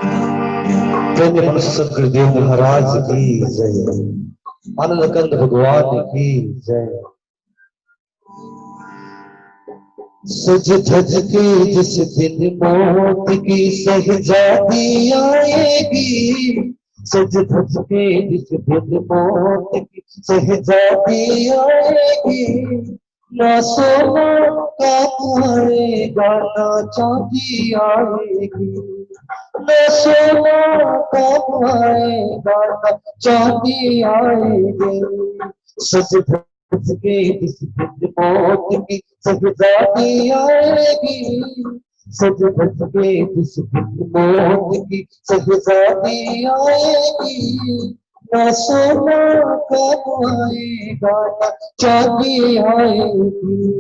प्रेम सदगुरुदेव महाराज की जय, आनंद कंद भगवान की जय। सज धज के जिस दिन मौत की सहजादी आएगी, सज धज के जिस दिन मौत की सहजादी आएगी, ना सोना का आएगा ना चांदी आएगी, ना सोना का आएगा ना चांदी आएगी। सज धज के जिस दिन मौत की सहजादी आएगी, सज धज के जिस दिन मौत की सहजादी आएगी, ना सोना कब आएगा ना चांदी आएगी,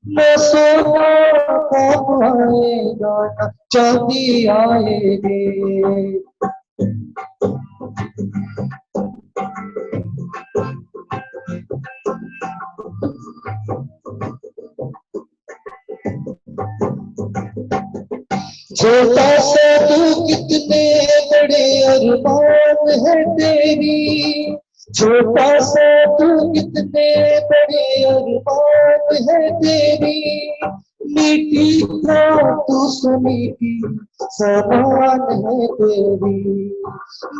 ना सोना कब आएगा ना चांदी आएगी। छोटा सा तू कितने बड़े अरमान है तेरी, छोटा सा तू कितने बड़े अरमान है तेरी, मीठी का तू सुनीति समान है तेरी,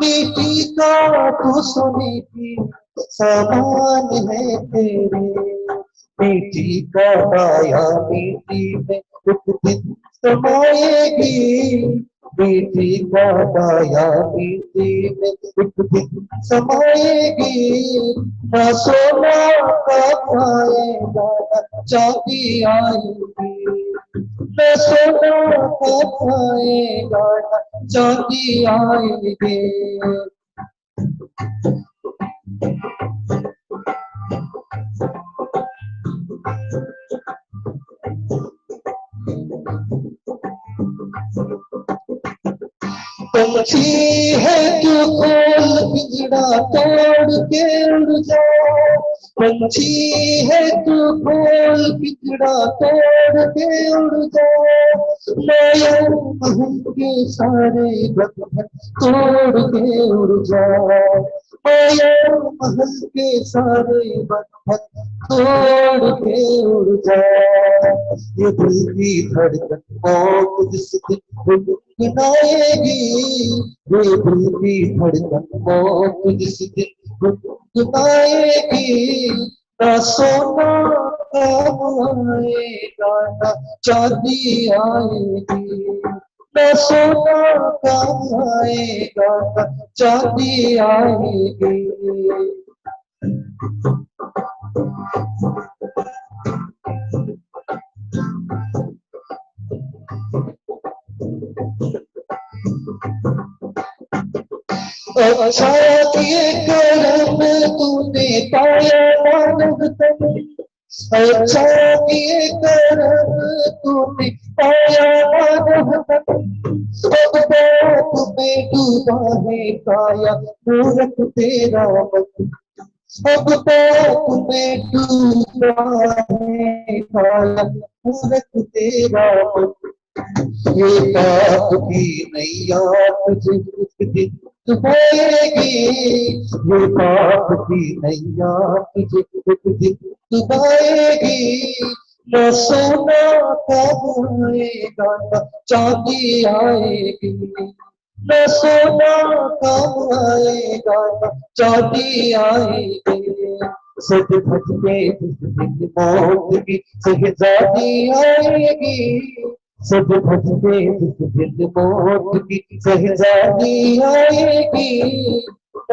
मीठी का तू सुनीति समान है तेरी, मीठी का माया मीठी में एक दिन समाएगी, बेटी का माया बेटी में एक दिन समाएगी, ना सोना का आएगा ना चांदी आएगी, ना सोना का आएगा ना चांदी आएगी। पंछी है तू खोल पिंजड़ा तोड़ के उड़ जा, पंछी है तू खोल पिंजड़ा तोड़ के उड़ जा, माया महल के सारे बंधन तोड़ के उड़ जा, माया महल के सारे बंधन तोड़ के उड़ जा। ये दिल की धड़कन मौत जिस दिन गुनगुनाएगी, ये दिल की धड़कन मौत जिस दिन गुनगुनाएगी, ना सोना काम आएगा ना चांदी आएगी, ना सोना काम आएगा ना चांदी आएगी। अच्छा किए करम तूने पाया मानव तन, अच्छा किए करम तूने पाया मानव तन, अब बात में डूबा है काया मूरख तेरा मन, अब बात में डूबा है काया मूरख तेरा मन, ये पाप की नैया तुझे एक दिन डुबाएगी, ये पाप की नैया तुझे एक दिन डुबाएगी, न सोना कब आएगा न चांदी आएगी, न सोना कब आएगा न चांदी आएगी। सज धज के जिस दिन मौत की सहजादी आएगी, सज धज के जिस दिन मौत की सहजादी आएगी,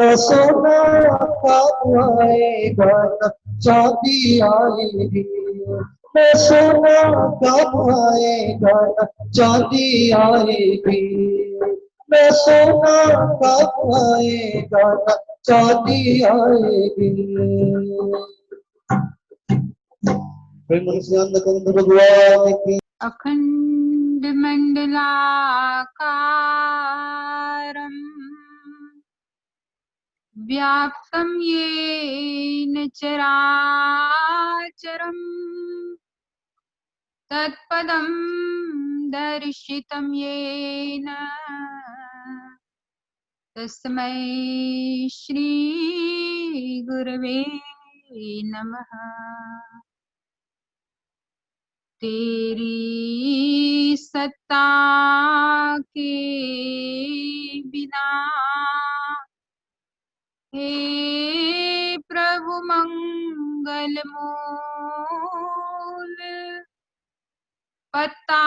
न सोना कब आएगा न चांदी आएगी, न सोना कब आएगा न चांदी आएगी, न सोना कब आएगा न चांदी आएगी। भगवान की अखंड मंडलाकारं व्याप्तं येन चराचरं तत्पदं दर्शितं येन तस्मै श्री गुरवे नमः। तेरी सत्ता के बिना हे प्रभु मंगल मूल, पत्ता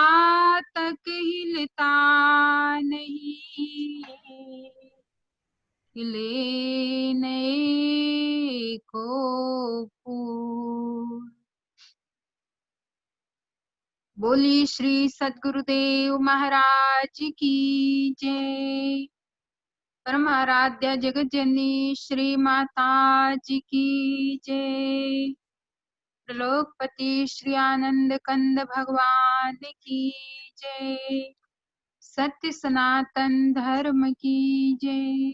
तक हिलता नहीं, खिले नए को फूल। बोली श्री सद्गुरुदेव महाराज की जय। परम आराध्या जगत जननी श्री माता जी की जय। त्रिलोकपति श्री आनंद कंद भगवान की जय। सत्य सनातन धर्म की जय।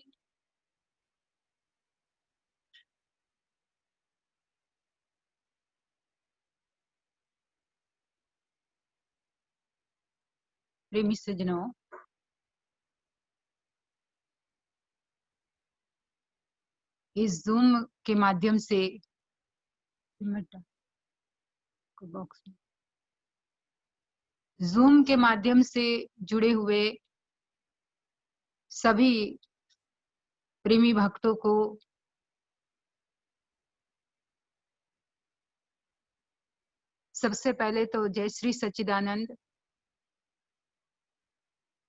प्रेमी सज्जनों, इस जूम के माध्यम से जूम के माध्यम से जुड़े हुए सभी प्रेमी भक्तों को सबसे पहले तो जय श्री सच्चिदानंद।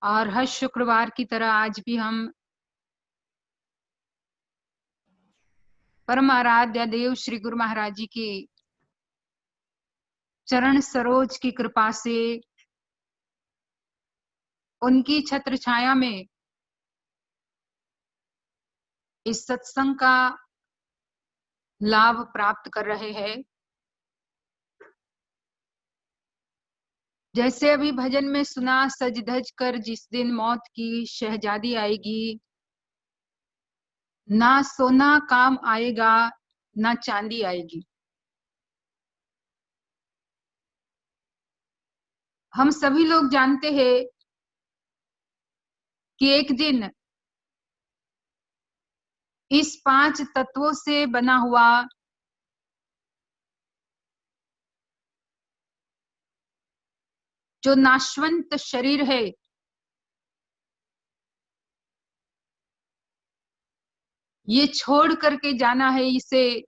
और हर शुक्रवार की तरह आज भी हम परम आराध्य देव श्री गुरु महाराज जी की चरण सरोज की कृपा से उनकी छत्र छाया में इस सत्संग का लाभ प्राप्त कर रहे हैं। जैसे अभी भजन में सुना, सज धज कर जिस दिन मौत की शहजादी आएगी, ना सोना काम आएगा ना चांदी आएगी। हम सभी लोग जानते हैं कि एक दिन इस 5 तत्वों से बना हुआ जो नाशवंत शरीर है, ये छोड़ करके जाना है। इसे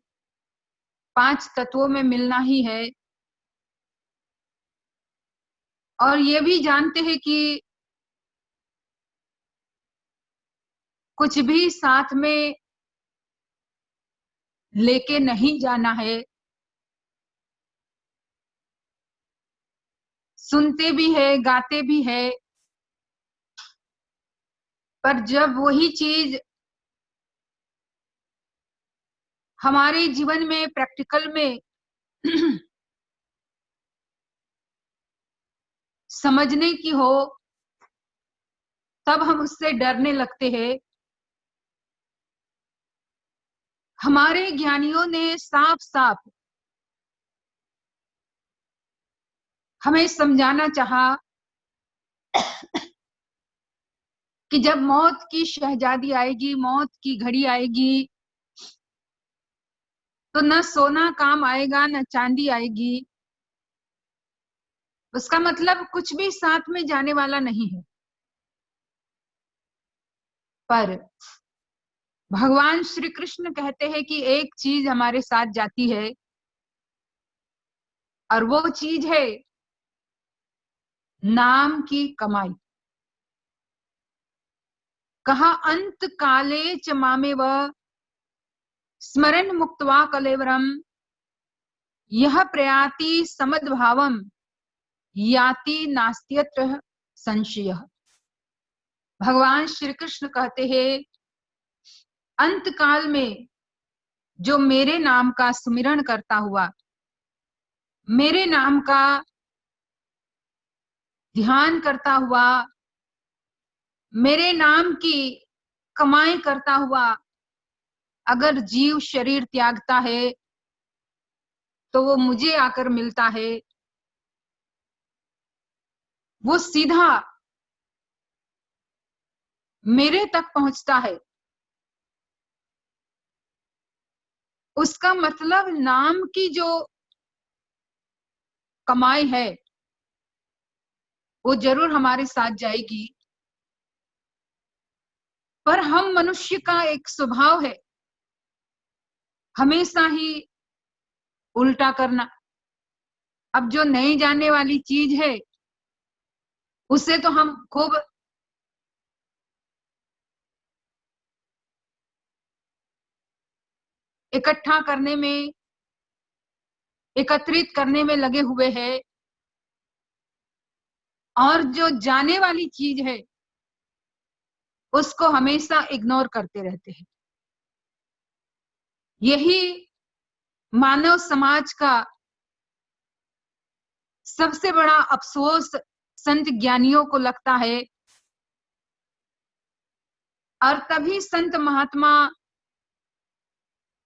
5 तत्वों में मिलना ही है। और ये भी जानते हैं कि कुछ भी साथ में लेके नहीं जाना है। सुनते भी है, गाते भी है, पर जब वही चीज हमारे जीवन में प्रैक्टिकल में समझने की हो, तब हम उससे डरने लगते हैं। हमारे ज्ञानियों ने साफ साफ हमें समझाना चाहा कि जब मौत की शहजादी आएगी, मौत की घड़ी आएगी, तो न सोना काम आएगा न चांदी आएगी। उसका मतलब कुछ भी साथ में जाने वाला नहीं है। पर भगवान श्री कृष्ण कहते हैं कि एक चीज हमारे साथ जाती है, और वो चीज है नाम की कमाई। कहा अंत काले च मामेव स्मरण मुक्त्वा कलेवरम, यह प्रयाति समद्भावम याति नास्त्यत्र संशय। भगवान श्री कृष्ण कहते हैं, अंत काल में जो मेरे नाम का सुमिरन करता हुआ, मेरे नाम का ध्यान करता हुआ, मेरे नाम की कमाई करता हुआ अगर जीव शरीर त्यागता है, तो वो मुझे आकर मिलता है। वो सीधा मेरे तक पहुंचता है, उसका मतलब नाम की जो कमाई है वो जरूर हमारे साथ जाएगी। पर हम मनुष्य का एक स्वभाव है हमेशा ही उल्टा करना। अब जो नहीं जाने वाली चीज है उसे तो हम खूब इकट्ठा करने में, एकत्रित करने में लगे हुए हैं, और जो जाने वाली चीज है उसको हमेशा इग्नोर करते रहते हैं। यही मानव समाज का सबसे बड़ा अफसोस संत ज्ञानियों को लगता है। और तभी संत महात्मा,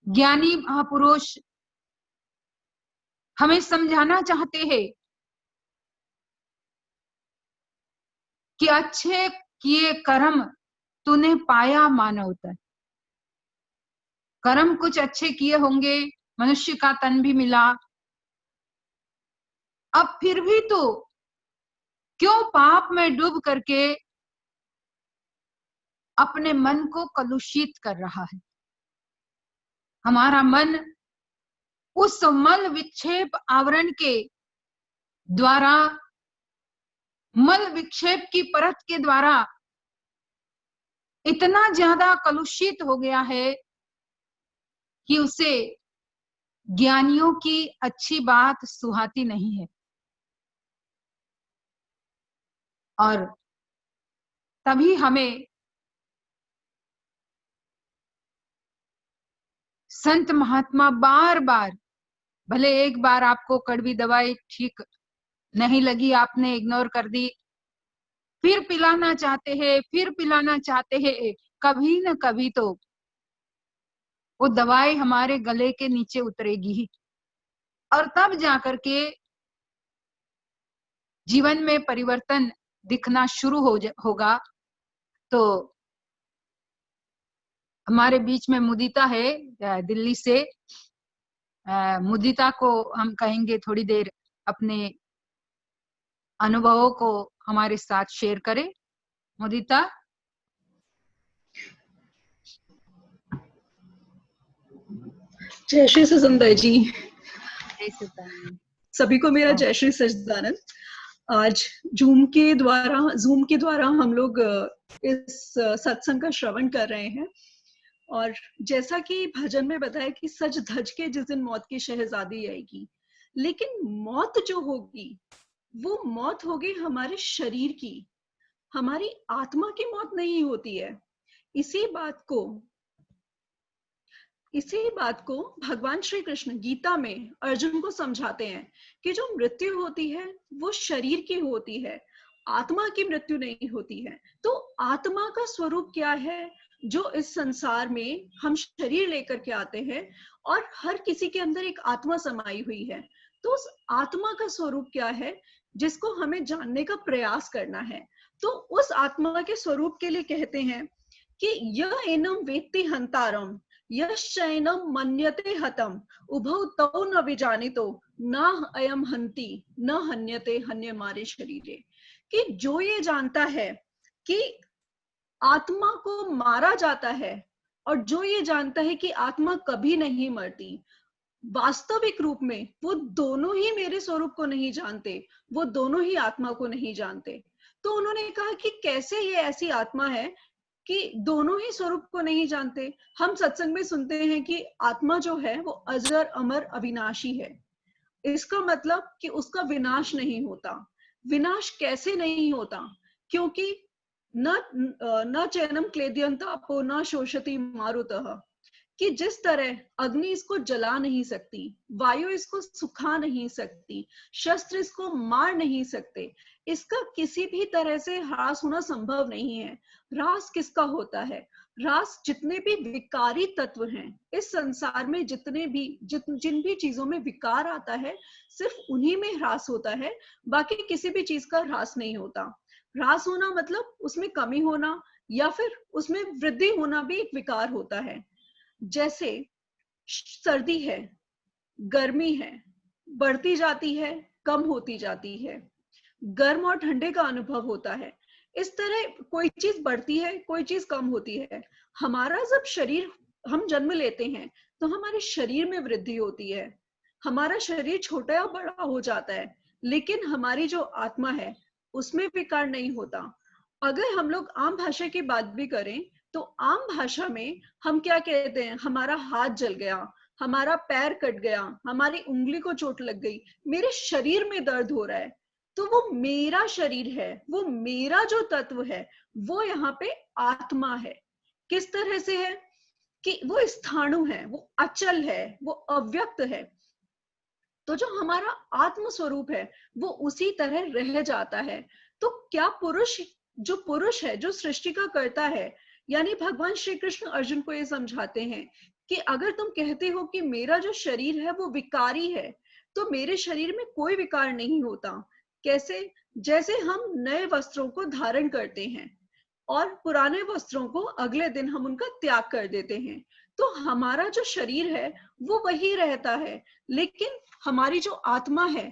ज्ञानी महापुरुष हमें समझाना चाहते हैं कि अच्छे किए कर्म तूने पाया मानव तन। कर्म कुछ अच्छे किए होंगे, मनुष्य का तन भी मिला, अब फिर भी तो क्यों पाप में डूब करके अपने मन को कलुषित कर रहा है। हमारा मन उस मल विक्षेप आवरण के द्वारा, मल विक्षेप की परत के द्वारा इतना ज्यादा कलुषित हो गया है कि उसे ज्ञानियों की अच्छी बात सुहाती नहीं है। और तभी हमें संत महात्मा बार बार, भले एक बार आपको कड़वी दवाई ठीक नहीं लगी, आपने इग्नोर कर दी, फिर पिलाना चाहते हैं, फिर पिलाना चाहते हैं, कभी न कभी तो वो दवाई हमारे गले के नीचे उतरेगी ही, और तब जाकर के जीवन में परिवर्तन दिखना शुरू होगा। तो हमारे बीच में मुदिता है दिल्ली से। मुदिता को हम कहेंगे थोड़ी देर अपने अनुभवों को हमारे साथ शेयर करें। मुदिता। जय श्री सचिदानंद जी। जय सचिदानंद। सभी को मेरा जय श्री सचिदानंद। आज जूम के द्वारा हम लोग इस सत्संग का श्रवण कर रहे हैं, और जैसा कि भजन में बताया कि सज धज के जिस दिन मौत की शहजादी आएगी, लेकिन मौत जो होगी वो मौत होगी हमारे शरीर की, हमारी आत्मा की मौत नहीं होती है। इसी बात को भगवान श्री कृष्ण गीता में अर्जुन को समझाते हैं कि जो मृत्यु होती है वो शरीर की होती है, आत्मा की मृत्यु नहीं होती है। तो आत्मा का स्वरूप क्या है? जो इस संसार में हम शरीर लेकर के आते हैं, और हर किसी के अंदर एक आत्मा समाई हुई है। तो उस आत्मा का स्वरूप क्या है जिसको हमें जानने का प्रयास करना है। तो उस आत्मा के स्वरूप के लिए कहते हैं कि यह एनम वेत्ति हंतारम यश्चैनम मन्यते हतम उभौ तौ न विजानितो न अयम हंति न हन्यते हन्यमारे शरीरे। कि जो ये जानता है कि आत्मा को मारा जाता है, और जो ये जानता है कि आत्मा कभी नहीं मरती, वास्तविक रूप में वो दोनों ही मेरे स्वरूप को नहीं जानते, वो दोनों ही आत्मा को नहीं जानते। तो उन्होंने कहा कि कैसे ये ऐसी आत्मा है कि दोनों ही स्वरूप को नहीं जानते। हम सत्संग में सुनते हैं कि आत्मा जो है वो अजर अमर अविनाशी है। इसका मतलब कि उसका विनाश नहीं होता। विनाश कैसे नहीं होता? क्योंकि न चैनम क्लेद्यंतापो न शोषति मारुतः, कि जिस तरह अग्नि इसको जला नहीं सकती, वायु इसको सुखा नहीं सकती, शस्त्र इसको मार नहीं सकते, इसका किसी भी तरह से ह्रास होना संभव नहीं है। ह्रास किसका होता है? ह्रास जितने भी विकारी तत्व हैं इस संसार में, जिन भी चीजों में विकार आता है, सिर्फ उन्हीं में ह्रास होता है, बाकी किसी भी चीज का ह्रास नहीं होता। ह्रास होना मतलब उसमें कमी होना या फिर उसमें वृद्धि होना भी एक विकार होता है। जैसे सर्दी है, गर्मी है, बढ़ती जाती है, कम होती जाती है, गर्म और ठंडे का अनुभव होता है। इस तरह कोई चीज बढ़ती है, कोई चीज कम होती है। हमारा जब शरीर, हम जन्म लेते हैं तो हमारे शरीर में वृद्धि होती है, हमारा शरीर छोटा या बड़ा हो जाता है, लेकिन हमारी जो आत्मा है उसमें विकार नहीं होता। अगर हम लोग आम भाषा की बात भी करें तो आम भाषा में हम क्या कहते हैं, हमारा हाथ जल गया, हमारा पैर कट गया, हमारी उंगली को चोट लग गई, मेरे शरीर में दर्द हो रहा है, तो वो मेरा शरीर है, वो मेरा जो तत्व है वो यहाँ पे आत्मा है। किस तरह से है कि वो स्थाणु है, वो अचल है, वो अव्यक्त है। तो जो हमारा आत्म स्वरूप है वो उसी तरह रह जाता है। तो क्या पुरुष, जो पुरुष है, जो सृष्टि का कर्ता है, यानी भगवान श्री कृष्ण अर्जुन को ये समझाते हैं कि अगर तुम कहते हो कि मेरा जो शरीर है वो विकारी है, तो मेरे शरीर में कोई विकार नहीं होता। कैसे? जैसे हम नए वस्त्रों को धारण करते हैं और पुराने वस्त्रों को अगले दिन हम उनका त्याग कर देते हैं, तो हमारा जो शरीर है वो वही रहता है, लेकिन हमारी जो आत्मा है,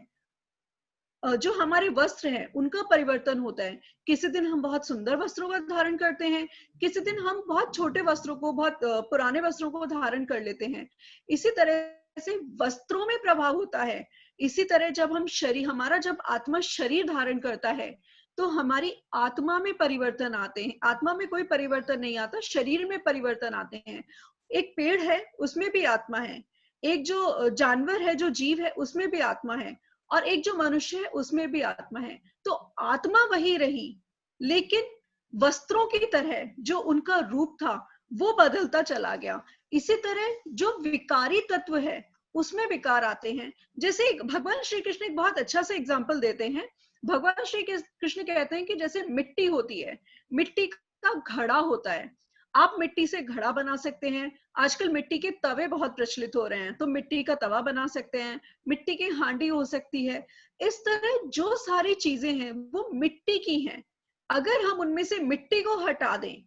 जो हमारे वस्त्र हैं उनका परिवर्तन होता है। किसी दिन हम बहुत सुंदर वस्त्रों का धारण करते हैं, किसी दिन हम बहुत छोटे वस्त्रों को, बहुत पुराने वस्त्रों को धारण कर लेते हैं। इसी तरह से वस्त्रों में प्रभाव होता है। इसी तरह जब हम शरीर, हमारा जब आत्मा शरीर धारण करता है तो हमारी आत्मा में परिवर्तन आते हैं। आत्मा में कोई परिवर्तन नहीं आता, शरीर में परिवर्तन आते हैं। एक पेड़ है उसमें भी आत्मा है, एक जो जानवर है, जो जीव है, उसमें भी आत्मा है, और एक जो मनुष्य है उसमें भी आत्मा है। तो आत्मा वही रही, लेकिन वस्त्रों की तरह जो उनका रूप था वो बदलता चला गया। इसी तरह जो विकारी तत्व है उसमें विकार आते हैं। जैसे भगवान श्री कृष्ण एक बहुत अच्छा सा एग्जाम्पल देते हैं। भगवान श्री कृष्ण कहते हैं कि जैसे मिट्टी होती है, मिट्टी का घड़ा होता है, आप मिट्टी से घड़ा बना सकते हैं। आजकल मिट्टी के तवे बहुत प्रचलित हो रहे हैं, तो मिट्टी का तवा बना सकते हैं, मिट्टी की हांडी हो सकती है। इस तरह जो सारी चीजें हैं वो मिट्टी की हैं। अगर हम उनमें से मिट्टी को हटा दें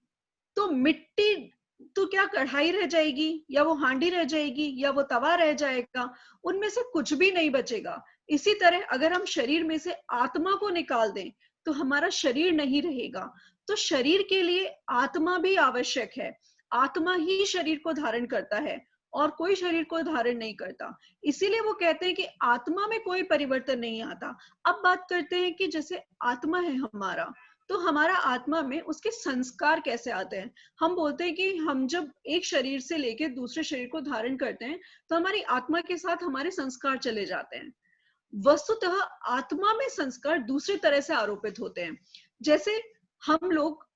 तो मिट्टी, तो क्या कढ़ाई रह जाएगी, या वो हांडी रह जाएगी, या वो तवा रह जाएगा? उनमें से कुछ भी नहीं बचेगा। इसी तरह अगर हम शरीर में से आत्मा को निकाल दें तो हमारा शरीर नहीं रहेगा। तो शरीर के लिए आत्मा भी आवश्यक है। आत्मा ही शरीर को धारण करता है और कोई शरीर को धारण नहीं करता। इसीलिए वो कहते हैं कि आत्मा में कोई परिवर्तन नहीं आता। अब बात करते हैं कि जैसे आत्मा है हमारा, तो हमारा आत्मा में उसके संस्कार कैसे आते हैं। हम बोलते हैं कि हम जब एक शरीर से लेकर दूसरे शरीर को धारण करते हैं तो हमारी आत्मा के साथ हमारे संस्कार चले जाते हैं। वस्तुतः आत्मा में संस्कार दूसरी तरह से आरोपित होते हैं। जैसे हम लोग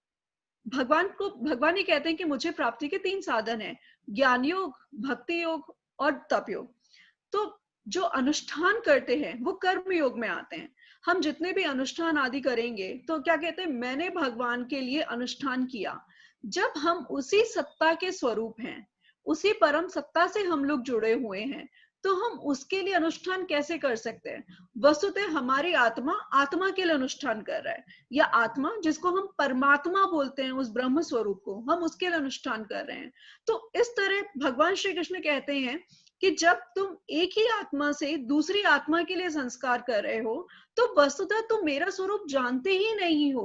भगवान ही कहते हैं कि मुझे प्राप्ति के 3 साधन हैं, ज्ञान योग, भक्ति योग और तप योग। तो जो अनुष्ठान करते हैं वो कर्म योग में आते हैं। हम जितने भी अनुष्ठान आदि करेंगे तो क्या कहते हैं, मैंने भगवान के लिए अनुष्ठान किया। जब हम उसी सत्ता के स्वरूप हैं, उसी परम सत्ता से हम लोग जुड़े हुए हैं, तो हम उसके लिए अनुष्ठान कैसे कर सकते हैं? वस्तुतः हमारी आत्मा के लिए अनुष्ठान कर रहा है, या आत्मा जिसको हम परमात्मा बोलते हैं, उस ब्रह्म स्वरूप को हम उसके लिए अनुष्ठान कर रहे हैं। तो इस तरह भगवान श्री कृष्ण कहते हैं कि जब तुम एक ही आत्मा से दूसरी आत्मा के लिए संस्कार कर रहे हो तो वस्तुतः तुम मेरा स्वरूप जानते ही नहीं हो।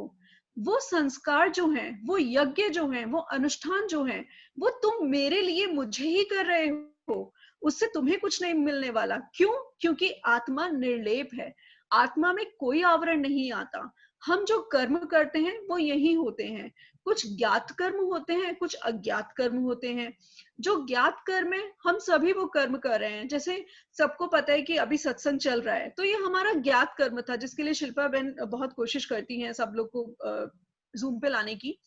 वो संस्कार जो हैं, वो यज्ञ जो हैं, वो अनुष्ठान जो हैं, वो तुम मेरे लिए, मुझे ही कर रहे हो। उससे तुम्हें कुछ नहीं मिलने वाला। क्यों? क्योंकि आत्मा निर्लेप है, आत्मा में कोई आवरण नहीं आता। हम जो कर्म करते हैं वो यही होते हैं। कुछ ज्ञात कर्म होते हैं, कुछ अज्ञात कर्म होते हैं। जो ज्ञात कर्म है हम सभी वो कर्म कर रहे हैं। जैसे सबको पता है कि अभी सत्संग चल रहा है, तो ये हमारा ज्ञात कर्म था, जिसके लिए शिल्पा बहन बहुत कोशिश करती हैं सब लोग को जूम पे लाने की।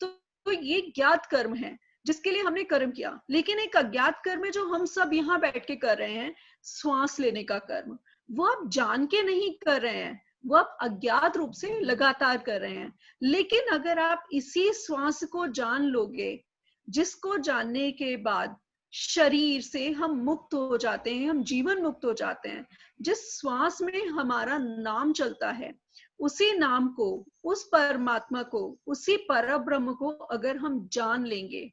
तो ये ज्ञात कर्म है जिसके लिए हमने कर्म किया। लेकिन एक अज्ञात कर्म है जो हम सब यहाँ बैठ के कर रहे हैं, श्वास लेने का कर्म। वो आप जान के नहीं कर रहे हैं, वो आप अज्ञात रूप से लगातार कर रहे हैं। लेकिन अगर आप इसी श्वास को जान लोगे, जिसको जानने के बाद शरीर से हम मुक्त हो जाते हैं, हम जीवन मुक्त हो जाते हैं। जिस श्वास में हमारा नाम चलता है उसी नाम को, उस परमात्मा को, उसी परब्रह्म को अगर हम जान लेंगे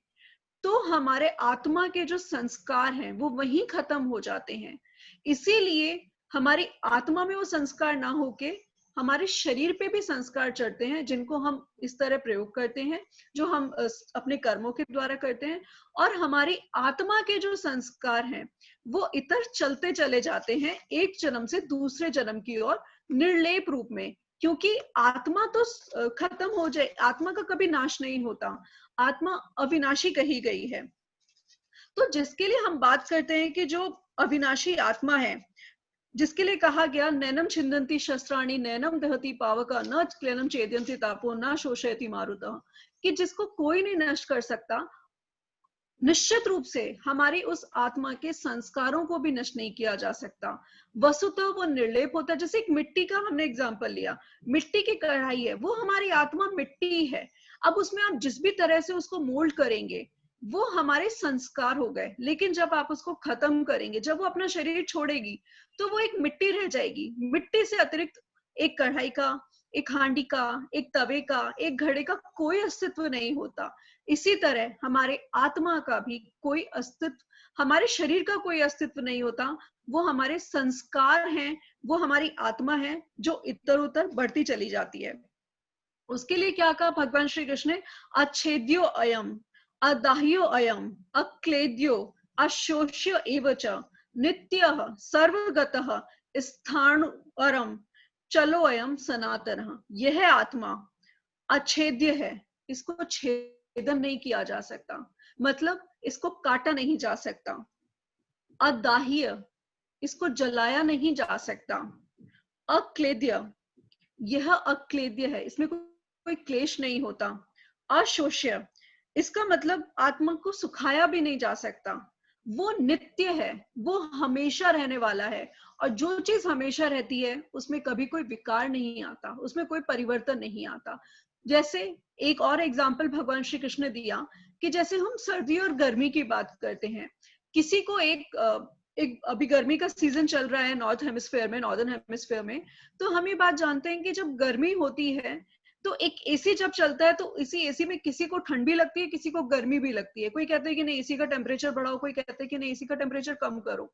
तो हमारे आत्मा के जो संस्कार हैं वो वहीं खत्म हो जाते हैं। इसीलिए हमारी आत्मा में वो संस्कार ना होके हमारे शरीर पे भी संस्कार चढ़ते हैं, जिनको हम इस तरह प्रयोग करते हैं, जो हम अपने कर्मों के द्वारा करते हैं, और हमारी आत्मा के जो संस्कार हैं वो इतर चलते चले जाते हैं एक जन्म से दूसरे जन्म की ओर निर्लेप रूप में, क्योंकि आत्मा तो खत्म हो जाए, आत्मा का कभी नाश नहीं होता, आत्मा अविनाशी कही गई है। तो जिसके लिए हम बात करते हैं कि जो अविनाशी आत्मा है, जिसके लिए कहा गया नैनम छिन्दन्ति शस्त्राणि नैनम दहति पावका न क्लेनम छेदयन्ति तापो न शोषयति मारुतः, कि जिसको कोई नहीं नष्ट कर सकता, निश्चित रूप से हमारी उस आत्मा के संस्कारों को भी नष्ट नहीं किया जा सकता। वस्तुतः वो निर्लेप होता है। जैसे एक मिट्टी का हमने एग्जांपल लिया, मिट्टी की कढ़ाई है, वो हमारी आत्मा मिट्टी है। अब उसमें आप जिस भी तरह से उसको मोल्ड करेंगे वो हमारे संस्कार हो गए, लेकिन जब आप उसको खत्म करेंगे, जब वो अपना शरीर छोड़ेगी तो वो एक मिट्टी रह जाएगी। मिट्टी से अतिरिक्त एक कढ़ाई का, एक हांडी का, एक तवे का, एक घड़े का कोई अस्तित्व नहीं होता। इसी तरह हमारे आत्मा का भी कोई अस्तित्व, हमारे शरीर का कोई अस्तित्व नहीं होता। वो हमारे संस्कार हैं, वो हमारी आत्मा है जो इतर उतर बढ़ती चली जाती है। उसके लिए क्या कहा भगवान श्री कृष्ण ने? अच्छेद्यो अयम, अदाह्यो अयम, अक्लेद्यो, अशोष्य एवच, नित्यः सर्वगतः, स्थाणुरम, चलो अयम सनातनः। यह आत्मा अच्छेद्य है, इसको छेदन नहीं किया जा सकता, मतलब इसको काटा नहीं जा सकता। अदाह्य, इसको जलाया नहीं जा सकता। अक्लेद्य, यह अक्लेद्य है, इसमें कोई क्लेश नहीं होता। अशोष्य, इसका मतलब आत्मा को सुखाया भी नहीं जा सकता। वो नित्य है, वो हमेशा रहने वाला है, और जो चीज हमेशा रहती है उसमें कभी कोई विकार नहीं आता, उसमें कोई परिवर्तन नहीं आता। जैसे एक और एग्जाम्पल भगवान श्री कृष्ण ने दिया कि जैसे हम सर्दी और गर्मी की बात करते हैं, किसी को एक अभी गर्मी का सीजन चल रहा है नॉर्दर्न हेमिस्फीयर में, तो हम ये बात जानते हैं कि जब गर्मी होती है तो एक एसी जब चलता है तो इसी एसी में किसी को ठंड भी लगती है, किसी को गर्मी भी लगती है। कोई कहता है कि नहीं एसी का टेम्परेचर बढ़ाओ, कोई कहता है कि नहीं एसी का टेम्परेचर कम करो।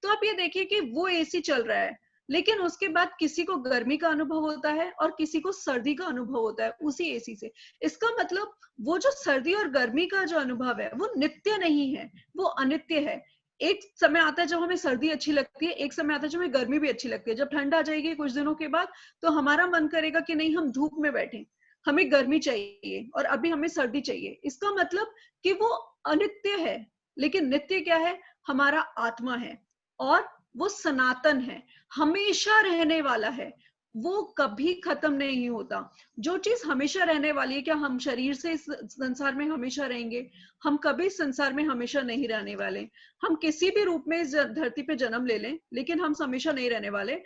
तो आप ये देखिए कि वो एसी चल रहा है, लेकिन उसके बाद किसी को गर्मी का अनुभव होता है और किसी को सर्दी का अनुभव होता है उसी एसी से। इसका मतलब वो जो सर्दी और गर्मी का जो अनुभव है वो नित्य नहीं है, वो अनित्य है। एक समय आता है जब हमें सर्दी अच्छी लगती है, एक समय आता है जब हमें गर्मी भी अच्छी लगती है। जब ठंड आ जाएगी कुछ दिनों के बाद तो हमारा मन करेगा कि नहीं हम धूप में बैठे, हमें गर्मी चाहिए और अभी हमें सर्दी चाहिए। इसका मतलब कि वो अनित्य है, लेकिन नित्य क्या है? हमारा आत्मा है, और वो सनातन है, हमेशा रहने वाला है, वो कभी खत्म नहीं होता। जो चीज हमेशा रहने वाली है, क्या हम शरीर से इस संसार में हमेशा रहेंगे? हम कभी संसार में हमेशा नहीं रहने वाले। हम किसी भी रूप में इस धरती पे जन्म ले लें, लेकिन हम हमेशा नहीं रहने वाले।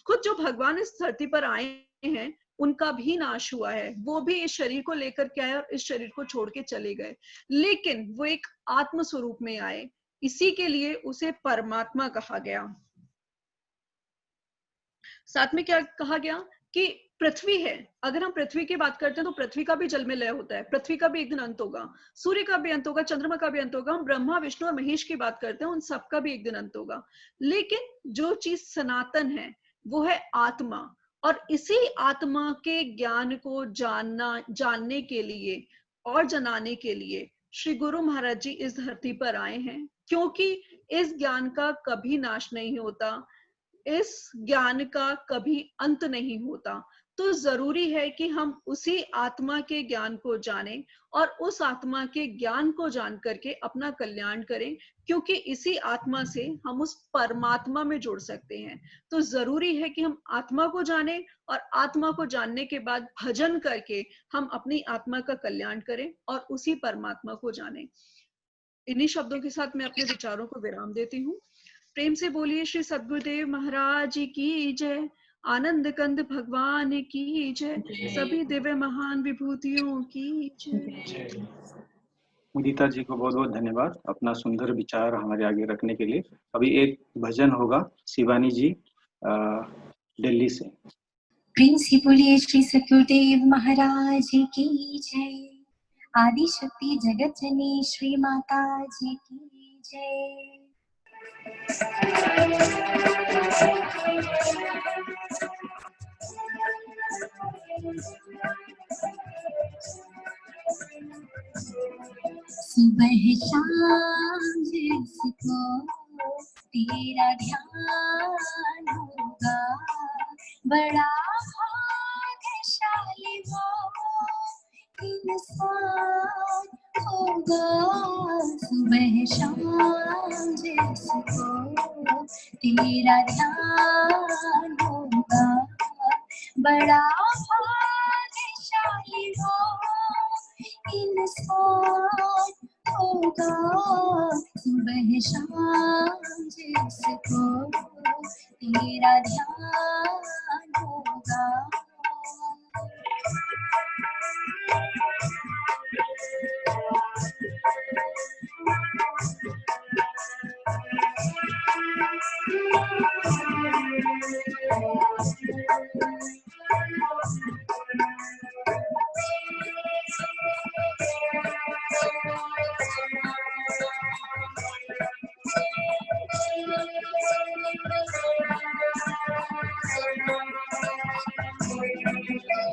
खुद जो भगवान इस धरती पर आए हैं उनका भी नाश हुआ है, वो भी इस शरीर को लेकर के आए और इस शरीर को छोड़ के चले गए, लेकिन वो एक आत्म स्वरूप में आए, इसी के लिए उसे परमात्मा कहा गया। साथ में क्या कहा गया कि पृथ्वी है, अगर हम पृथ्वी की बात करते हैं तो पृथ्वी का भी जल में लय होता है, पृथ्वी का भी एक दिन अंत होगा, सूर्य का भी अंत होगा, चंद्रमा का भी अंत होगा। हम ब्रह्मा विष्णु और महेश की बात करते हैं, उन सबका भी एक दिन अंत होगा, लेकिन जो चीज सनातन है वो है आत्मा। और इसी आत्मा के ज्ञान को जानने के लिए और जनाने के लिए श्री गुरु महाराज जी इस धरती पर आए हैं, क्योंकि इस ज्ञान का कभी नाश नहीं होता, इस ज्ञान का कभी अंत नहीं होता। तो जरूरी है कि हम उसी आत्मा के ज्ञान को जानें और उस आत्मा के ज्ञान को जान करके अपना कल्याण करें, क्योंकि इसी आत्मा से हम उस परमात्मा में जुड़ सकते हैं। तो जरूरी है कि हम आत्मा को जानें और आत्मा को जानने के बाद भजन करके हम अपनी आत्मा का कल्याण करें और उसी परमात्मा को जानें। इन्हीं शब्दों के साथ मैं अपने विचारों को विराम देती हूँ। प्रेम से बोलिए श्री सद्गुरुदेव महाराज की जय, आनंद कंद भगवान की जय, सभी दिव्य महान विभूतियों की जय। मुदिता जी को बहुत बहुत धन्यवाद अपना सुंदर विचार हमारे आगे रखने के लिए। अभी एक भजन होगा शिवानी जी दिल्ली से। प्रेम से बोलिए श्री सतगुरुदेव महाराज की जय। आदि शक्ति जगत जननी श्री माता जी की जय। सुबह शाम जिसको तेरा ध्यान होगा, बड़ा भाग्यशाली वो इंसान होगा। सुबह शाम जिसको तेरा ध्यान होगा, बड़ा भाग्यशाली वो इंसान होगा। सुबह शाम जिसको तेरा ध्यान होगा।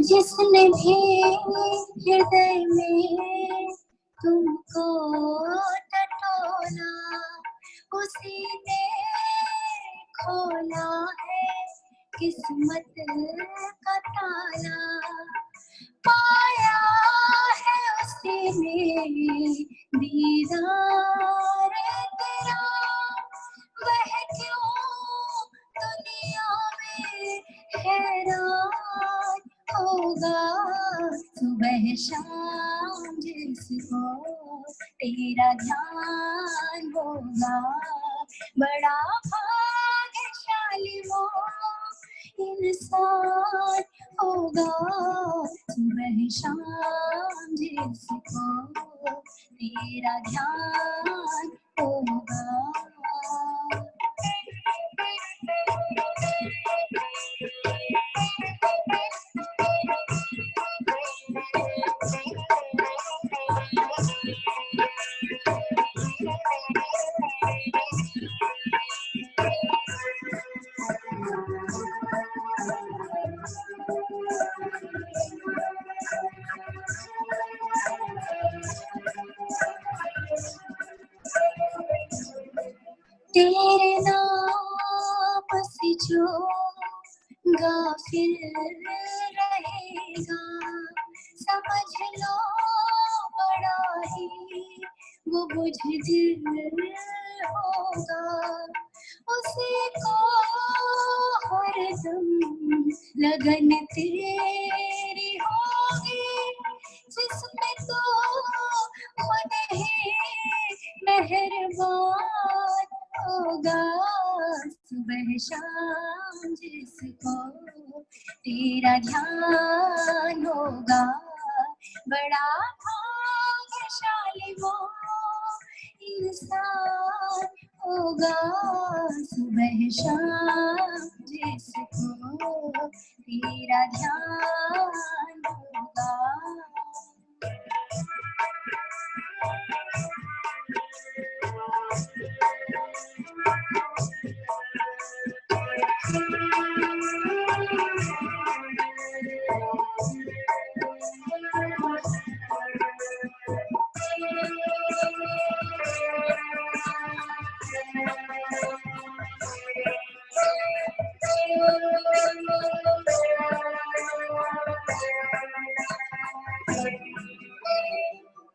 जिसने भी हृदय में तुमको टटोला, उसी ने खोला है किस्मत का ताला। पाया है उसी ने दीदार तेरा, वह क्यों दुनिया में हैरान होगा। सुबह शाम जिसको तेरा ध्यान होगा, बड़ा भाग्यशाली वो इंसान होगा। सुबह शाम जिसको तेरा ध्यान होगा। तेरे नाम से जो गाफिल रहेगा, समझ लो बड़ा ही वो बुझदिल होगा। उसी को हरदम लगन तेरी होगी, जिसमें तो खुद ही मेहरबान होगा। सुबह शाम जिसको तेरा ध्यान होगा, बड़ा भाग्यशाली वो इंसान होगा। सुबह शाम जिसको तेरा ध्यान होगा।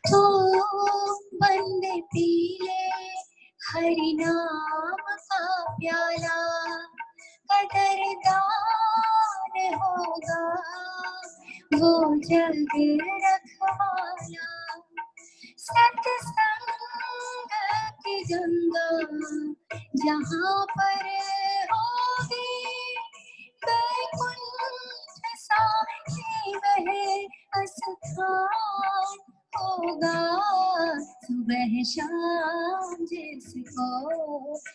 तो बंदे पी ले हरि नाम का प्याला, कदरदान होगा वो जग रखवाला। सत्संग की गंगा जहाँ पर होगी, बैकुंठ सा ही वह स्थान होगा। सुबह शाम जिसको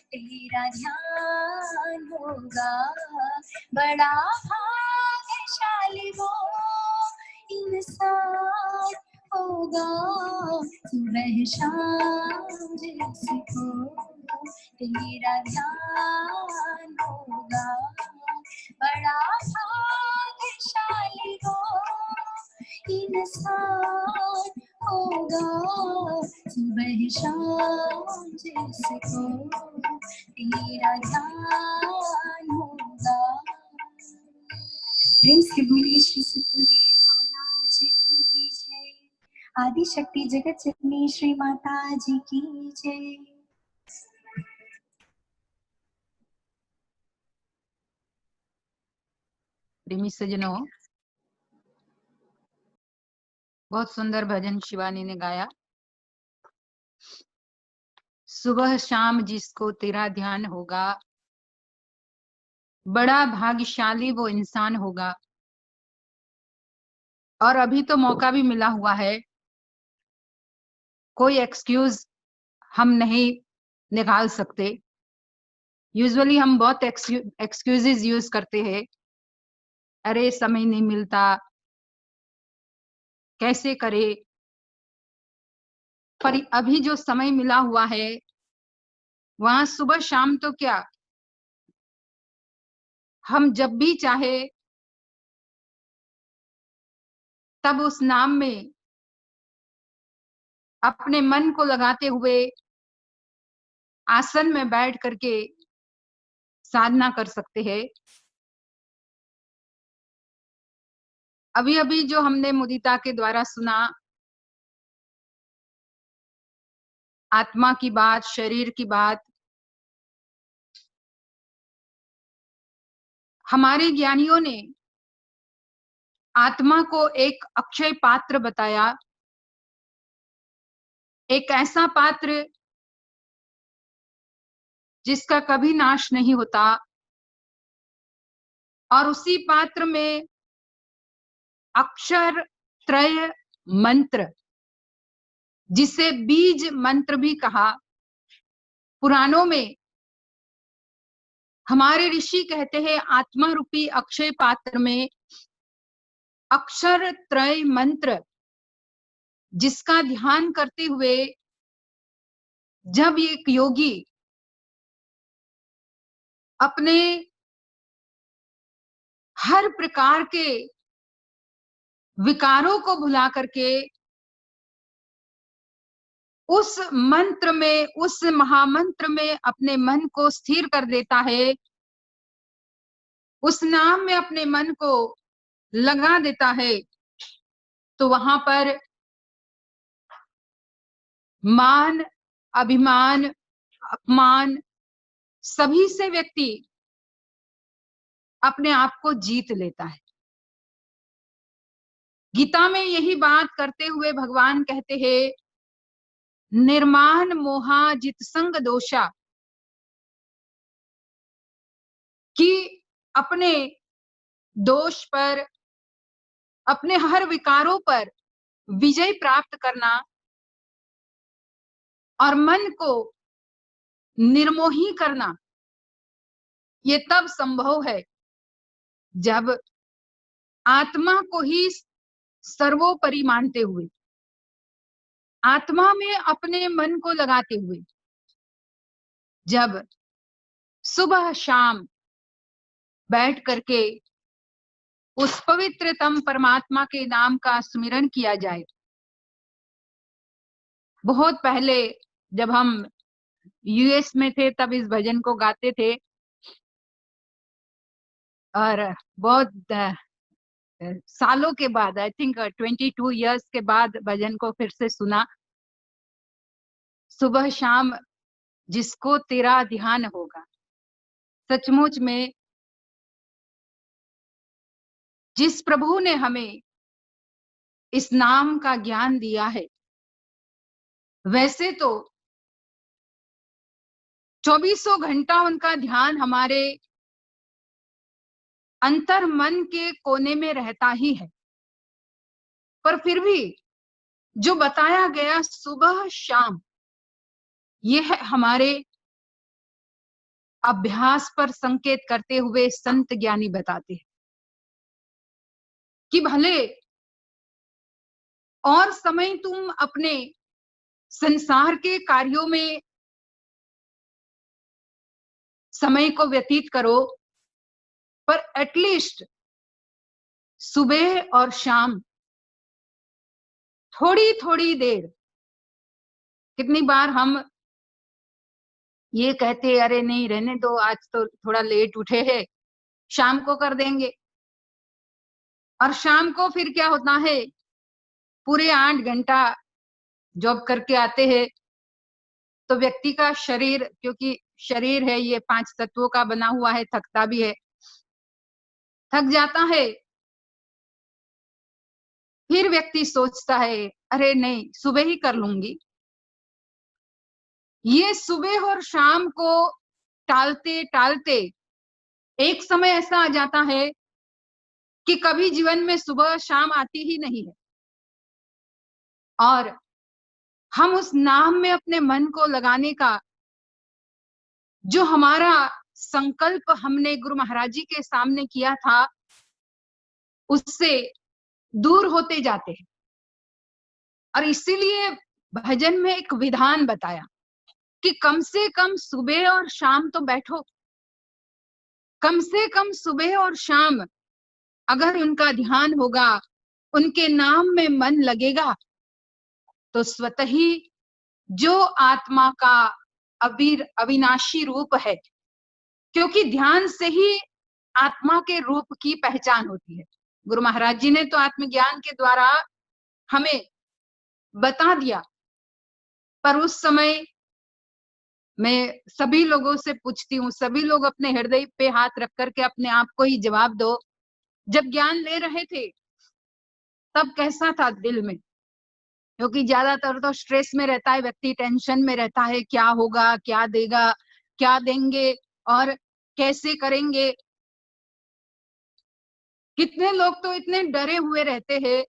तेरा ध्यान होगा, बड़ा भाग्यशाली भाग्यशाली वो इंसान होगा, सुबह शाम जिसको तेरा ध्यान होगा, बड़ा भाग्यशाली वो इंसान होगा, सुबह शाम जिसको तेरा ध्यान होगा। प्रेम से बोलिए श्री सतगुरुदेव महाराज की जय। आदि शक्ति जगत जननी श्री माता जी की जय। प्रेमी सज्जनों, बहुत सुंदर भजन शिवानी ने गाया। सुबह शाम जिसको तेरा ध्यान होगा, बड़ा भाग्यशाली वो इंसान होगा। और अभी तो मौका भी मिला हुआ है, कोई एक्सक्यूज हम नहीं निकाल सकते। यूजुअली हम बहुत एक्सक्यूजेस यूज करते हैं, अरे समय नहीं मिलता, कैसे करे। पर अभी जो समय मिला हुआ है, वहां सुबह शाम तो क्या, हम जब भी चाहे तब उस नाम में अपने मन को लगाते हुए आसन में बैठ करके साधना कर सकते हैं। अभी अभी जो हमने मुदिता के द्वारा सुना, आत्मा की बात, शरीर की बात, हमारे ज्ञानियों ने आत्मा को एक अक्षय पात्र बताया, एक ऐसा पात्र जिसका कभी नाश नहीं होता, और उसी पात्र में अक्षर त्रय मंत्र, जिसे बीज मंत्र भी कहा। पुराणों में हमारे ऋषि कहते हैं, आत्मा रूपी अक्षय पात्र में अक्षर त्रय मंत्र, जिसका ध्यान करते हुए जब एक योगी अपने हर प्रकार के विकारों को भुला करके उस मंत्र में, उस महामंत्र में अपने मन को स्थिर कर देता है, उस नाम में अपने मन को लगा देता है, तो वहां पर मान, अभिमान, अपमान, सभी से व्यक्ति अपने आप को जीत लेता है। गीता में यही बात करते हुए भगवान कहते हैं, निर्माण मोहा जित संग दोषा, कि अपने दोष पर, अपने हर विकारों पर विजय प्राप्त करना और मन को निर्मोही करना, ये तब संभव है जब आत्मा को ही सर्वोपरि मानते हुए, आत्मा में अपने मन को लगाते हुए, जब सुबह शाम बैठ करके उस पवित्रतम परमात्मा के नाम का स्मरण किया जाए। बहुत पहले जब हम यूएस में थे तब इस भजन को गाते थे, और बहुत सालों के बाद, आई थिंक 22 इयर्स के बाद भजन को फिर से सुना। सुबह शाम जिसको तेरा ध्यान होगा, सचमुच में जिस प्रभु ने हमें इस नाम का ज्ञान दिया है, वैसे तो 24 घंटा उनका ध्यान हमारे अंतर मन के कोने में रहता ही है, पर फिर भी जो बताया गया सुबह शाम, यह हमारे अभ्यास पर संकेत करते हुए संत ज्ञानी बताते हैं। कि भले और समय तुम अपने संसार के कार्यों में समय को व्यतीत करो, पर एटलीस्ट सुबह और शाम थोड़ी थोड़ी देर। कितनी बार हम ये कहते अरे नहीं रहने दो, आज तो थोड़ा लेट उठे हैं, शाम को कर देंगे। और शाम को फिर क्या होता है, पूरे 8 घंटा जॉब करके आते हैं तो व्यक्ति का शरीर, क्योंकि शरीर है ये 5 तत्वों का बना हुआ है, थकता भी है, थक जाता है। फिर व्यक्ति सोचता है अरे नहीं सुबह ही कर लूंगी। ये सुबह और शाम को टालते टालते एक समय ऐसा आ जाता है कि कभी जीवन में सुबह शाम आती ही नहीं है, और हम उस नाम में अपने मन को लगाने का जो हमारा संकल्प हमने गुरु महाराज जी के सामने किया था उससे दूर होते जाते हैं। और इसीलिए भजन में एक विधान बताया कि कम से कम सुबह और शाम तो बैठो, कम से कम सुबह और शाम अगर उनका ध्यान होगा, उनके नाम में मन लगेगा, तो स्वतः ही जो आत्मा का अविनाशी रूप है, क्योंकि ध्यान से ही आत्मा के रूप की पहचान होती है। गुरु महाराज जी ने तो आत्मज्ञान के द्वारा हमें बता दिया, पर उस समय मैं सभी लोगों से पूछती हूँ, सभी लोग अपने हृदय पे हाथ रख करके अपने आप को ही जवाब दो, जब ज्ञान ले रहे थे तब कैसा था दिल में? क्योंकि ज्यादातर तो स्ट्रेस में रहता है व्यक्ति, टेंशन में रहता है, क्या होगा, क्या देगा, क्या देंगे और कैसे करेंगे। कितने लोग तो इतने डरे हुए रहते हैं,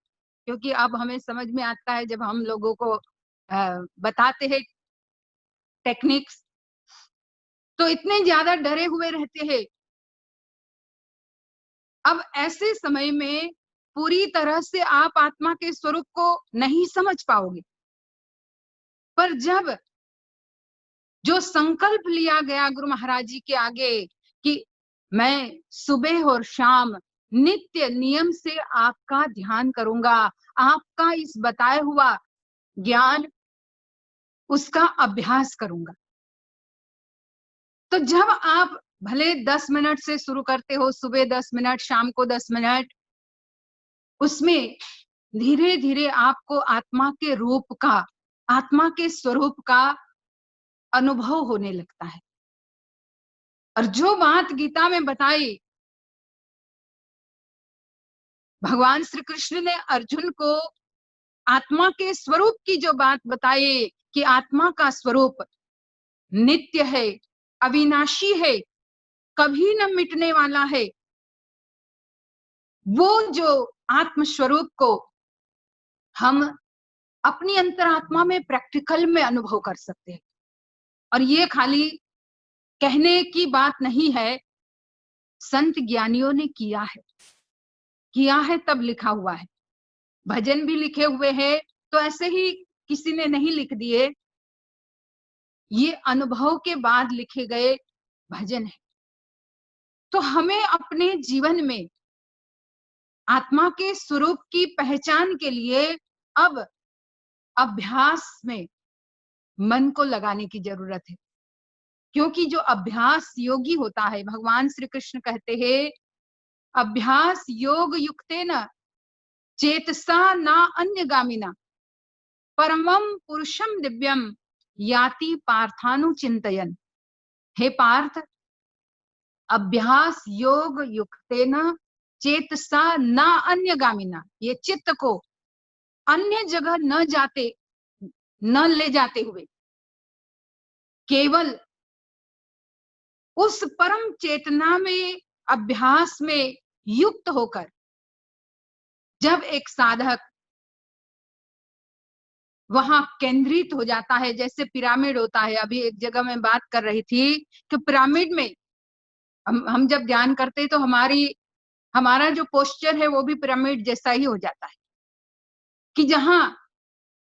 क्योंकि अब हमें समझ में आता है जब हम लोगों को बताते हैं टेक्निक्स, तो इतने ज्यादा डरे हुए रहते हैं। अब ऐसे समय में पूरी तरह से आप आत्मा के स्वरूप को नहीं समझ पाओगे, पर जब जो संकल्प लिया गया गुरु महाराज जी के आगे कि मैं सुबह और शाम नित्य नियम से आपका ध्यान करूंगा, आपका इस बताए हुआ ज्ञान उसका अभ्यास करूंगा, तो जब आप भले 10 मिनट से शुरू करते हो, सुबह 10 मिनट, शाम को 10 मिनट, उसमें धीरे धीरे आपको आत्मा के रूप का, आत्मा के स्वरूप का अनुभव होने लगता है। और जो बात गीता में बताई, भगवान श्री कृष्ण ने अर्जुन को आत्मा के स्वरूप की जो बात बताई कि आत्मा का स्वरूप नित्य है, अविनाशी है, कभी न मिटने वाला है, वो जो आत्म स्वरूप को हम अपनी अंतरात्मा में प्रैक्टिकल में अनुभव कर सकते हैं। और ये खाली कहने की बात नहीं है, संत ज्ञानियों ने किया है तब लिखा हुआ है। भजन भी लिखे हुए हैं तो ऐसे ही किसी ने नहीं लिख दिए, ये अनुभव के बाद लिखे गए भजन है। तो हमें अपने जीवन में आत्मा के स्वरूप की पहचान के लिए अब अभ्यास में मन को लगाने की जरूरत है, क्योंकि जो अभ्यास योगी होता है, भगवान श्री कृष्ण कहते हैं अभ्यास योग युक्तेन चेतसा ना अन्यगामिना परमं पुरुषम दिव्यम याति पार्थानुचिंतयन्। हे पार्थ, अभ्यास योग युक्तेन चेतसा ना अन्यगामिना, ये चित्त को अन्य जगह न ले जाते हुए केवल उस परम चेतना में, अभ्यास में युक्त होकर जब एक साधक वहां केंद्रित हो जाता है, जैसे पिरामिड होता है। अभी एक जगह मैं बात कर रही थी कि पिरामिड में हम जब ध्यान करते तो हमारी हमारा जो पोस्चर है वो भी पिरामिड जैसा ही हो जाता है, कि जहां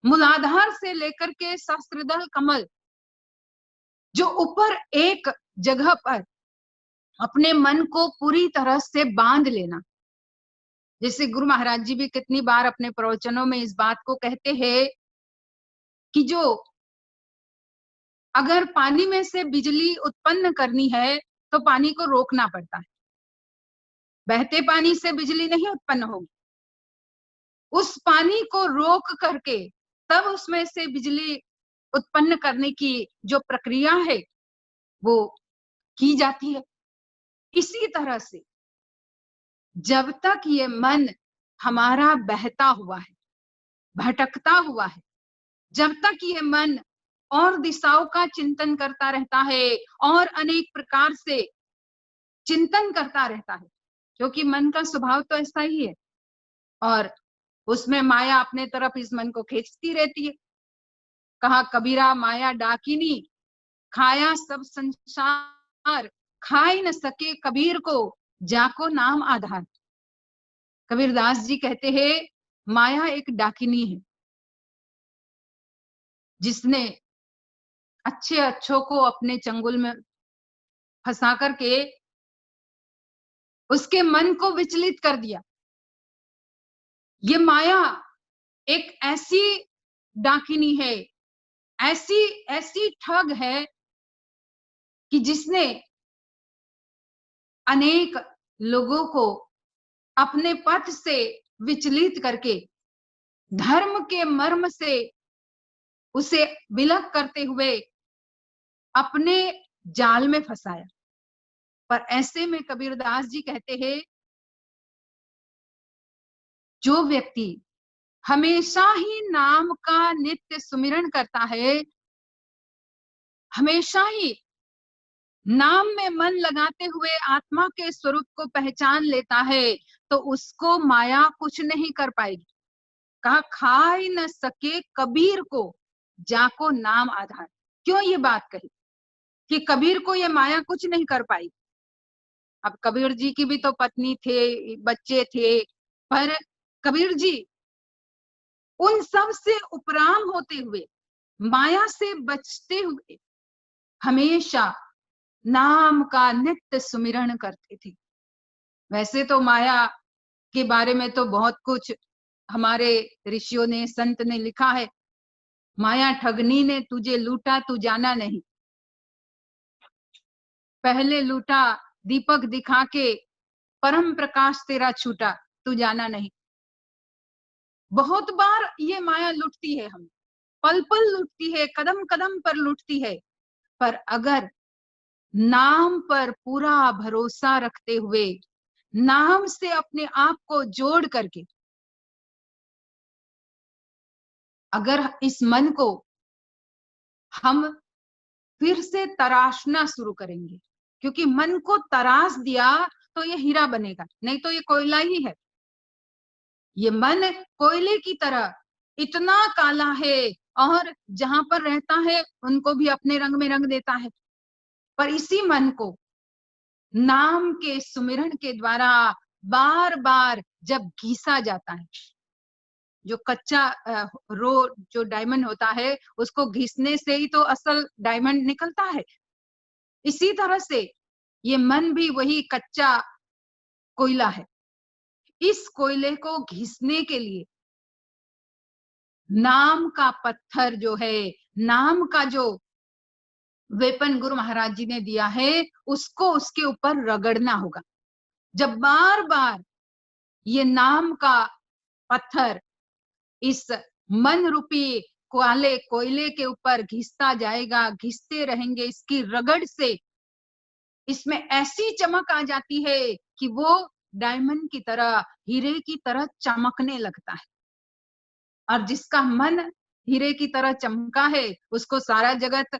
मूलाधार से लेकर के सहस्त्रदल कमल, जो ऊपर एक जगह पर अपने मन को पूरी तरह से बांध लेना। जैसे गुरु महाराज जी भी कितनी बार अपने प्रवचनों में इस बात को कहते हैं कि जो अगर पानी में से बिजली उत्पन्न करनी है तो पानी को रोकना पड़ता है, बहते पानी से बिजली नहीं उत्पन्न होगी। उस पानी को रोक करके तब उसमें से बिजली उत्पन्न करने की जो प्रक्रिया है वो की जाती है। इसी तरह से जब तक ये मन हमारा बहता हुआ है, भटकता हुआ है, जब तक ये मन और दिशाओं का चिंतन करता रहता है और अनेक प्रकार से चिंतन करता रहता है, क्योंकि मन का स्वभाव तो ऐसा ही है, और उसमें माया अपने तरफ इस मन को खींचती रहती है। कहा कबीरा माया डाकिनी, खाया सब संसार, खाई न सके कबीर को, जाको नाम आधार। कबीरदास जी कहते हैं माया एक डाकिनी है, जिसने अच्छे अच्छों को अपने चंगुल में फंसा करके उसके मन को विचलित कर दिया। ये माया एक ऐसी डाकिनी है, ऐसी ऐसी ठग है कि जिसने अनेक लोगों को अपने पथ से विचलित करके धर्म के मर्म से उसे विलग करते हुए अपने जाल में फंसाया। पर ऐसे में कबीरदास जी कहते हैं जो व्यक्ति हमेशा ही नाम का नित्य सुमिरन करता है, हमेशा ही नाम में मन लगाते हुए आत्मा के स्वरूप को पहचान लेता है, तो उसको माया कुछ नहीं कर पाएगी। कहा खाई न सके कबीर को, जाको नाम आधार। क्यों ये बात कही कि कबीर को ये माया कुछ नहीं कर पाई? अब कबीर जी की भी तो पत्नी थे, बच्चे थे, पर कबीर जी उन सब से उपराम होते हुए, माया से बचते हुए हमेशा नाम का नित्य सुमिरन करते थे। वैसे तो माया के बारे में तो बहुत कुछ हमारे ऋषियों ने, संत ने लिखा है। माया ठगनी ने तुझे लूटा तू जाना नहीं, पहले लूटा दीपक दिखा के, परम प्रकाश तेरा छूटा तू जाना नहीं। बहुत बार ये माया लुटती है, हम पल पल लुटती है, कदम कदम पर लुटती है। पर अगर नाम पर पूरा भरोसा रखते हुए, नाम से अपने आप को जोड़ करके अगर इस मन को हम फिर से तराशना शुरू करेंगे, क्योंकि मन को तराश दिया तो ये हीरा बनेगा, नहीं तो ये कोयला ही है। ये मन कोयले की तरह इतना काला है, और जहां पर रहता है उनको भी अपने रंग में रंग देता है। पर इसी मन को नाम के सुमिरन के द्वारा बार बार जब घिसा जाता है, जो कच्चा जो डायमंड होता है उसको घिसने से ही तो असल डायमंड निकलता है। इसी तरह से ये मन भी वही कच्चा कोयला है। इस कोयले को घिसने के लिए नाम का पत्थर जो है, नाम का जो वेपन गुरु महाराज जी ने दिया है, उसको उसके ऊपर रगड़ना होगा। जब बार बार ये नाम का पत्थर इस मन रूपी कोयले के ऊपर घिसता जाएगा, घिसते रहेंगे, इसकी रगड़ से इसमें ऐसी चमक आ जाती है कि वो डायमंड की तरह, हीरे की तरह चमकने लगता है। और जिसका मन हीरे की तरह चमका है, उसको सारा जगत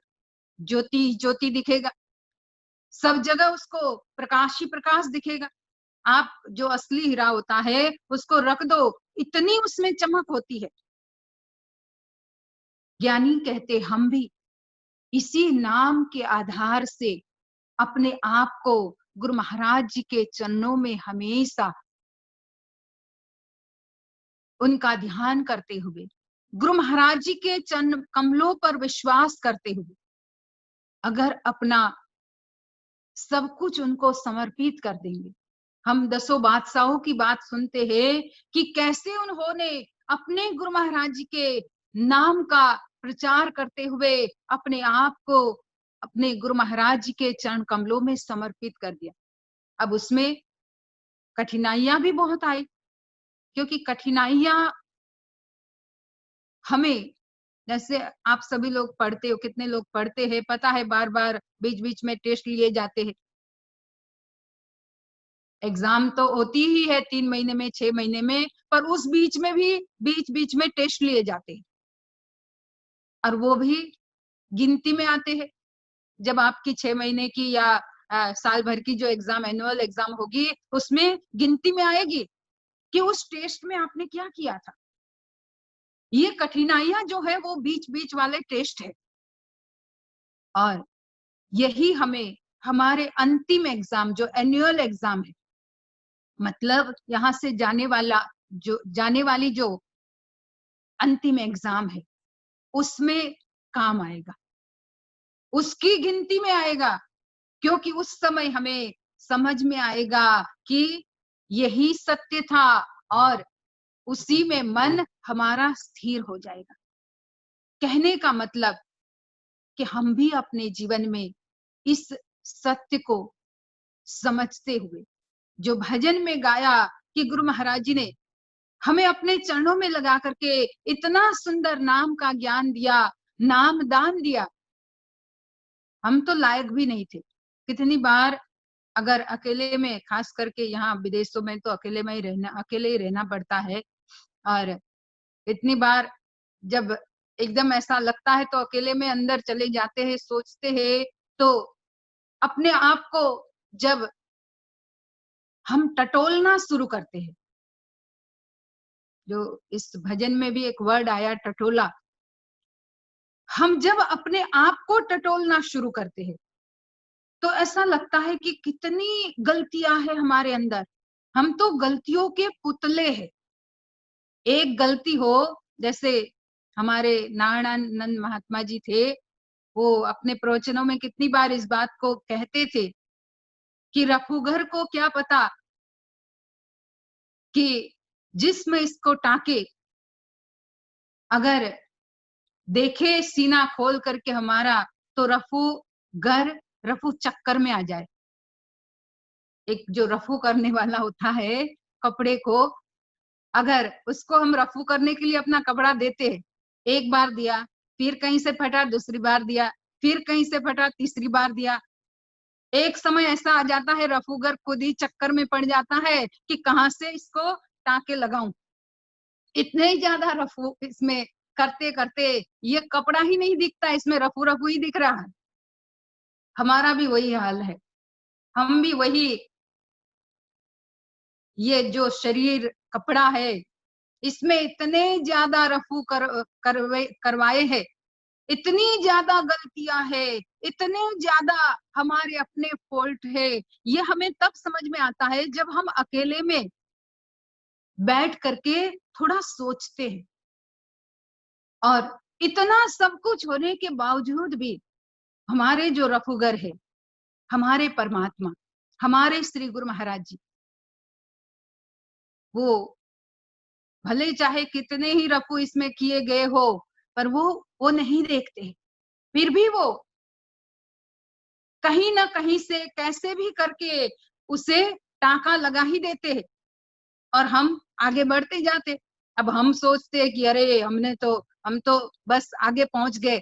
ज्योति ज्योति दिखेगा, सब जगह उसको प्रकाश ही प्रकाश दिखेगा। आप जो असली हीरा होता है उसको रख दो, इतनी उसमें चमक होती है। ज्ञानी कहते हम भी इसी नाम के आधार से अपने आप को गुरु महाराज जी के चरणों में हमेशा उनका ध्यान करते हुए, गुरु महाराज जी के चरण कमलों पर विश्वास करते हुए अगर अपना सब कुछ उनको समर्पित कर देंगे। हम दसों बादशाहों की बात सुनते हैं कि कैसे उन्होंने अपने गुरु महाराज जी के नाम का प्रचार करते हुए अपने आप को अपने गुरु महाराज जी के चरण कमलों में समर्पित कर दिया। अब उसमें कठिनाइयां भी बहुत आई, क्योंकि कठिनाइयां हमें, जैसे आप सभी लोग पढ़ते हो, कितने लोग पढ़ते हैं पता है, बार बार बीच बीच में टेस्ट लिए जाते हैं। एग्जाम तो होती ही है 3 महीने में, 6 महीने में, पर उस बीच में भी बीच बीच में टेस्ट लिए जाते हैं और वो भी गिनती में आते हैं। जब आपकी 6 महीने की या साल भर की जो एग्जाम, एनुअल एग्जाम होगी, उसमें गिनती में आएगी कि उस टेस्ट में आपने क्या किया था। ये कठिनाइयां जो है वो बीच बीच वाले टेस्ट है, और यही हमें हमारे अंतिम एग्जाम जो एनुअल एग्जाम है, मतलब यहाँ से जाने वाली जो अंतिम एग्जाम है, उसमें काम आएगा, उसकी गिनती में आएगा, क्योंकि उस समय हमें समझ में आएगा कि यही सत्य था और उसी में मन हमारा स्थिर हो जाएगा। कहने का मतलब कि हम भी अपने जीवन में इस सत्य को समझते हुए, जो भजन में गाया कि गुरु महाराज जी ने हमें अपने चरणों में लगा करके इतना सुंदर नाम का ज्ञान दिया, नाम दान दिया, हम तो लायक भी नहीं थे। कितनी बार अगर अकेले में, खास करके यहाँ विदेशों में तो अकेले ही रहना पड़ता है, और इतनी बार जब एकदम ऐसा लगता है तो अकेले में अंदर चले जाते हैं, सोचते हैं, तो अपने आप को जब हम टटोलना शुरू करते हैं, जो इस भजन में भी एक वर्ड आया टटोला, हम जब अपने आप को टटोलना शुरू करते हैं तो ऐसा लगता है कि कितनी गलतियां हैं हमारे अंदर, हम तो गलतियों के पुतले हैं। एक गलती हो, जैसे हमारे नारायणानंद महात्मा जी थे, वो अपने प्रवचनों में कितनी बार इस बात को कहते थे कि रफूगर को क्या पता कि जिसमें इसको टाके, अगर देखे सीना खोल करके हमारा, तो रफू चक्कर में आ जाए। एक जो रफू करने वाला होता है कपड़े को, अगर उसको हम रफू करने के लिए अपना कपड़ा देते हैं, एक बार दिया, फिर कहीं से फटा, दूसरी बार दिया, फिर कहीं से फटा, तीसरी बार दिया, एक समय ऐसा आ जाता है रफूगर खुद ही चक्कर में पड़ जाता है कि कहां से इसको टाके लगाऊं। इतने ही ज्यादा रफू इसमें करते करते ये कपड़ा ही नहीं दिखता, इसमें रफू रफू ही दिख रहा है। हमारा भी वही हाल है, हम भी वही, ये जो शरीर कपड़ा है इसमें इतने ज्यादा रफू करवाए हैं, इतनी ज्यादा गलतियां है, इतने ज्यादा हमारे अपने फॉल्ट है। ये हमें तब समझ में आता है जब हम अकेले में बैठ करके थोड़ा सोचते हैं, और इतना सब कुछ होने के बावजूद भी हमारे जो रफूगर है, हमारे परमात्मा, हमारे श्री गुरु महाराज जी, वो भले चाहे कितने ही रफू इसमें किए गए हो, पर वो नहीं देखते, फिर भी वो कहीं ना कहीं से कैसे भी करके उसे टाका लगा ही देते हैं और हम आगे बढ़ते जाते। अब हम सोचते हैं कि अरे हम तो बस आगे पहुंच गए,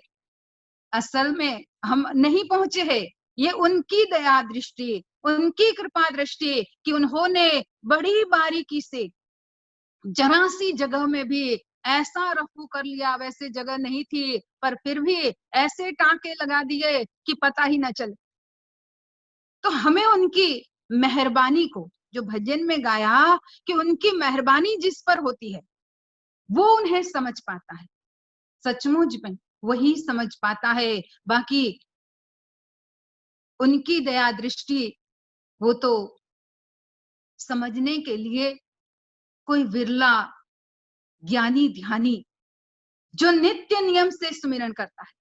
असल में हम नहीं पहुंचे हैं। ये उनकी दया दृष्टि, उनकी कृपा दृष्टि कि उन्होंने बड़ी बारीकी से जरा सी जगह में भी ऐसा रफू कर लिया, वैसे जगह नहीं थी पर फिर भी ऐसे टांके लगा दिए कि पता ही न चले। तो हमें उनकी मेहरबानी को, जो भजन में गाया कि उनकी मेहरबानी जिस पर होती है वो उन्हें समझ पाता है, सचमुच में वही समझ पाता है। बाकी उनकी दया दृष्टि वो तो समझने के लिए कोई विरला ज्ञानी ध्यानी जो नित्य नियम से सुमिरन करता है।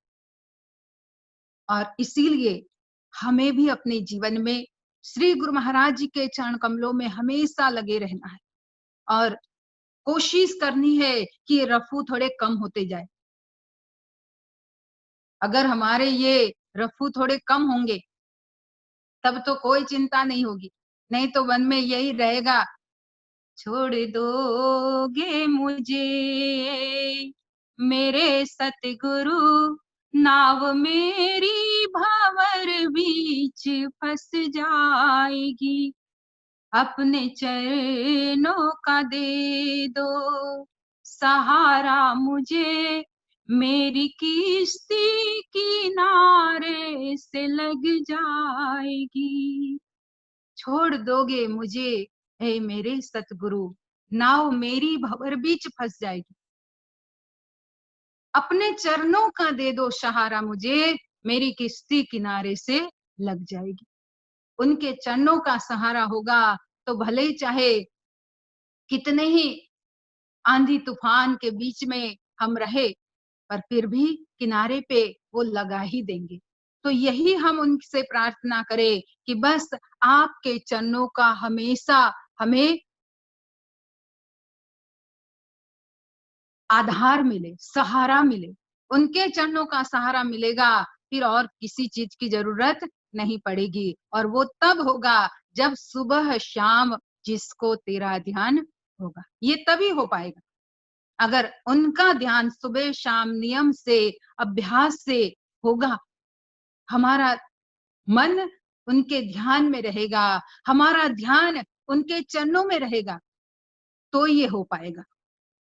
और इसीलिए हमें भी अपने जीवन में श्री गुरु महाराज जी के चरण कमलों में हमेशा लगे रहना है और कोशिश करनी है कि ये रफू थोड़े कम होते जाए। अगर हमारे ये रफू थोड़े कम होंगे तब तो कोई चिंता नहीं होगी, नहीं तो मन में यही रहेगा, छोड़ दोगे मुझे मेरे सतगुरु, नाव मेरी भंवर बीच फंस जाएगी, अपने चरणों का दे दो सहारा मुझे, मेरी किश्ती किनारे से लग जाएगी। छोड़ दोगे मुझे हे मेरे सतगुरु, नाव मेरी भंवर बीच फंस जाएगी, अपने चरणों का दे दो सहारा मुझे, मेरी किश्ती किनारे से लग जाएगी। उनके चरणों का सहारा होगा तो भले ही चाहे कितने ही आंधी तूफान के बीच में हम रहे, पर फिर भी किनारे पे वो लगा ही देंगे। तो यही हम उनसे प्रार्थना करें कि बस आपके चरणों का हमेशा हमें आधार मिले, सहारा मिले। उनके चरणों का सहारा मिलेगा, फिर और किसी चीज की जरूरत नहीं पड़ेगी। और वो तब होगा जब सुबह शाम जिसको तेरा ध्यान होगा, ये तभी हो पाएगा। अगर उनका ध्यान सुबह शाम नियम से, अभ्यास से होगा, हमारा मन उनके ध्यान में रहेगा, हमारा ध्यान उनके चरणों में रहेगा, तो ये हो पाएगा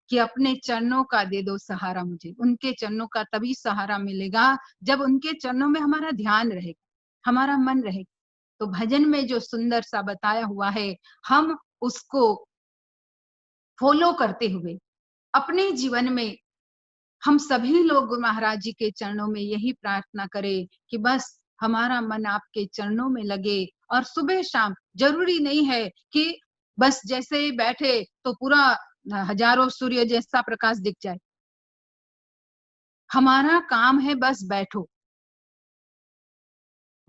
कि अपने चरणों का दे दो सहारा मुझे। उनके चरणों का तभी सहारा मिलेगा जब उनके चरणों में हमारा ध्यान रहेगा, हमारा मन रहेगा। तो भजन में जो सुंदर सा बताया हुआ है, हम उसको फॉलो करते हुए अपने जीवन में हम सभी लोग गुरु महाराज जी के चरणों में यही प्रार्थना करें कि बस हमारा मन आपके चरणों में लगे। और सुबह शाम जरूरी नहीं है कि बस जैसे ही बैठे तो पूरा हजारों सूर्य जैसा प्रकाश दिख जाए। हमारा काम है बस बैठो।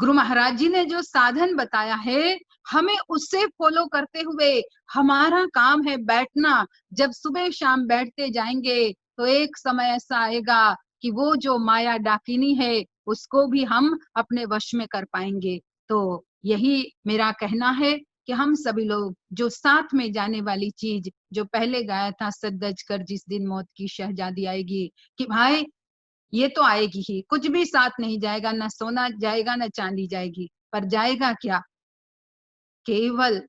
गुरु महाराज जी ने जो साधन बताया है, हमें उससे फॉलो करते हुए हमारा काम है बैठना। जब सुबह शाम बैठते जाएंगे तो एक समय ऐसा आएगा कि वो जो माया डाकिनी है उसको भी हम अपने वश में कर पाएंगे। तो यही मेरा कहना है कि हम सभी लोग जो साथ में जाने वाली चीज, जो पहले गाया था सदज कर जिस दिन मौत की शहजादी आएगी, कि भाई ये तो आएगी ही, कुछ भी साथ नहीं जाएगा, ना सोना जाएगा ना चांदी जाएगी, पर जाएगा क्या? केवल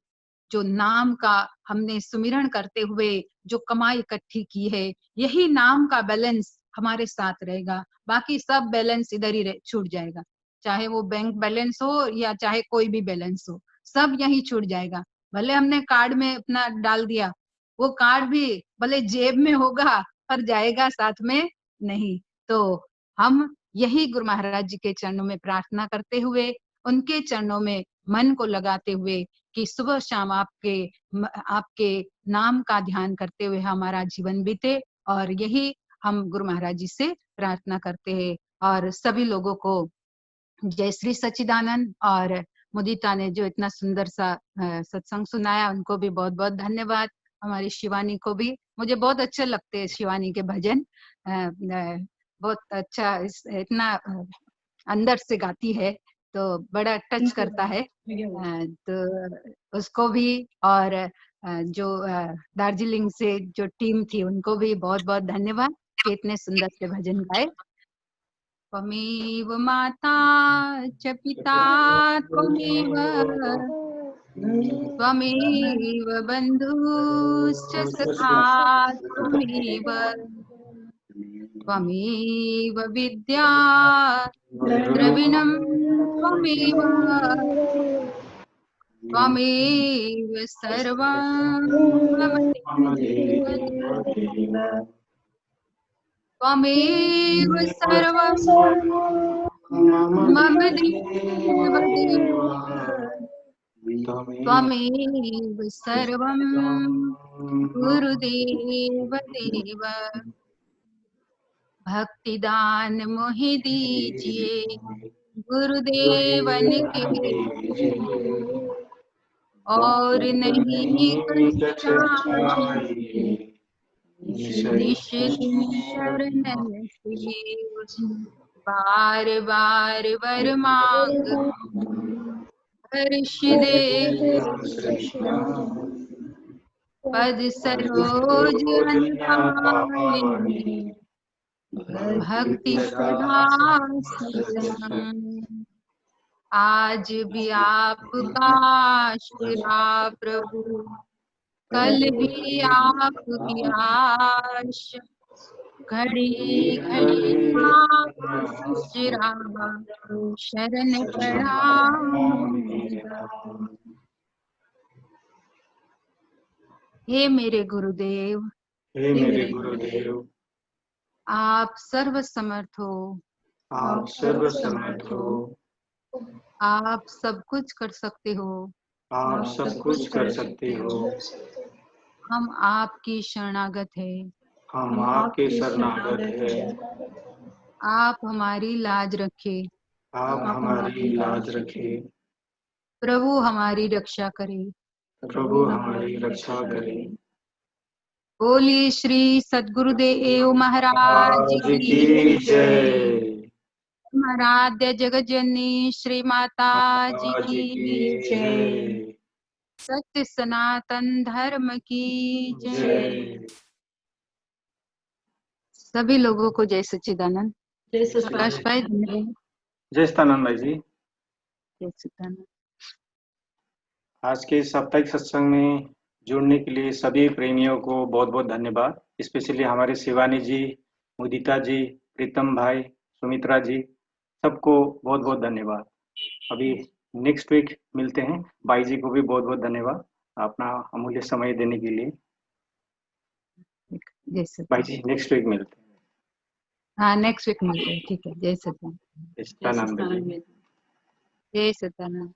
जो नाम का हमने सुमिरन करते हुए जो कमाई इकट्ठी की है, यही नाम का बैलेंस हमारे साथ रहेगा। बाकी सब बैलेंस इधर ही छूट जाएगा, चाहे वो बैंक बैलेंस हो या चाहे कोई भी बैलेंस हो, सब यही छूट जाएगा। भले हमने कार्ड में अपना डाल दिया, वो कार्ड भी भले जेब में होगा पर जाएगा साथ में नहीं। तो हम यही गुरु महाराज जी के चरणों में प्रार्थना करते हुए, उनके चरणों में मन को लगाते हुए कि सुबह शाम आपके नाम का ध्यान करते हुए हमारा जीवन बीते। और यही हम गुरु महाराज जी से प्रार्थना करते हैं। और सभी लोगों को जय श्री सच्चिदानंद। और मुदिता ने जो इतना सुंदर सा सत्संग सुनाया, उनको भी बहुत बहुत धन्यवाद। हमारी शिवानी को भी, मुझे बहुत अच्छे लगते हैं शिवानी के भजन, बहुत अच्छा इतना अंदर से गाती है तो बड़ा टच करता है। तो उसको भी, और जो दार्जिलिंग से जो टीम थी उनको भी बहुत बहुत धन्यवाद कि इतने सुंदर से भजन गाए। त्वमेव माता च पिता त्वमेव त्वमेव बन्धुश्च सखा त्वमेव त्वमेव विद्या द्रविणं त्वमेव त्वमेव सर्वं मम त्वमेव सर्वं मम देव देव त्वमेव सर्वं गुरुदेव देव। भक्तिदान मोहि दीजिए गुरुदेवन के लिए, और नहीं कुछ चाहिए, निश दिन शरण से बार बार वर मांग हर्ष दे कृष्ण। पद सरोज अनपाए भक्ति सदा सत्संग। आज भी आपका आशीर्वा प्रभु, कल भी आपकी आश। घड़ी घड़ी आसरा शरण प्रणाम। हे मेरे गुरुदेव, हे मेरे गुरुदेव, आप सर्व समर्थ हो, आप सर्व समर्थ हो, आप सब कुछ कर सकते हो, आप सब कुछ कर सकते हो। हम आपकी शरणागत है, हम आपके शरणागत हैं। आप हमारी लाज रखे, आप हमारी लाज रखे, प्रभु हमारी रक्षा करे। प्रभु हमारी रक्षा करे। बोलिए श्री सद्गुरुदेव महाराज आज की की जय। आराध्य जगत जननी श्री माता जी आज की की जय। जय। सत्य सनातन धर्म की जय। जय। सभी लोगों को जय सच्चिदानंद। जय प्रकाश भाई धन्यवाद। जय सतानंद भाई जी। जय सच्चिदानंद। आज के साप्ताहिक सत्संग में जुड़ने के लिए सभी प्रेमियों को बहुत बहुत धन्यवाद। स्पेशली हमारे शिवानी जी, मुदिता जी, प्रीतम भाई, सुमित्रा जी, सबको बहुत बहुत धन्यवाद। अभी नेक्स्ट वीक मिलते हैं। भाई जी को भी बहुत बहुत धन्यवाद अपना अमूल्य समय देने के लिए। जय भाई सच्चिदानंद। जी नेक्स्ट वीक मिलते हैं। हाँ नेक्स्ट वीक मिलते हैं, ठीक है। जय सच्चिदानंद। जय सतानंद भाई जी। जय सच्चिदानंद।